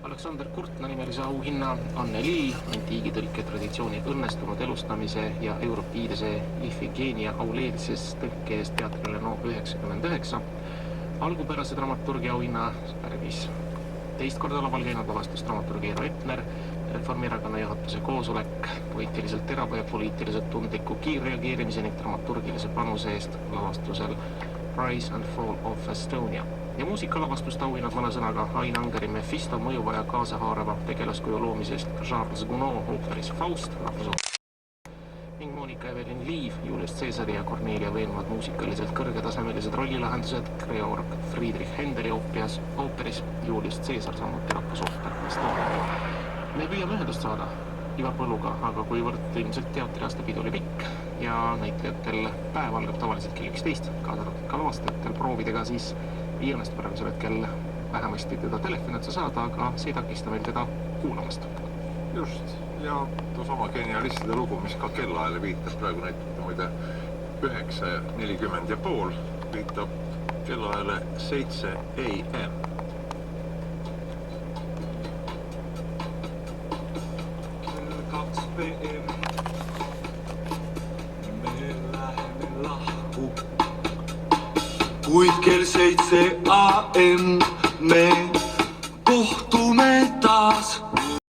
Aleksander Kurtna nimelise auhinna Anne Lill antiigitõlke traditsiooni õnnestunud elustamise ja Europiidese Ifigenia Auleelises tõlke eest teatrile No 99. Algupärase dramaturgi auhinna pärvis teist korda laval käinud lavastus dramaturgi Eero Epner, Reformierakonna juhatuse koosolek, poeetiliselt terava ja poliitiliselt tundliku kiirreageerimise ning dramaturgilise panuse eest lavastusel Rise and Fall of Estonia. Ja muusikalavastust auhinnad mõne sõnaga Ain Angeri Mephisto mõjuva ja kaasahaarava tegelaskuju loomisest Charles Gounod ooperis Faust, ning Monika Evelyn Liiv, Julius Caesari ja Cornelia veenvad muusikaliselt kõrgetasemelised rollilahendused Georg Friedrich Händeli ooperis Julius Caesar, samuti rahvusooper Estonia. Me püüame ühendust saada Ivar Põlluga, aga kuivõrd ilmselt teatriaastapidu oli pikk ja näitlejatel päev algab tavaliselt kell 11, kaasarvatud ka lavastajatel proovidega, siis ei õnnestu praegusel hetkel vähemasti teda telefoni otsa saada, aga see ei takista meil teda kuulamast. Just, ja sama genialistide lugu, mis ka kellaajale viitab, praegu näitab muide 9:40 ja pool, viitab kellaajale 7 AM. Kell 2 PM me läheme lahku, kuid kell 7 AM me kohtume taas.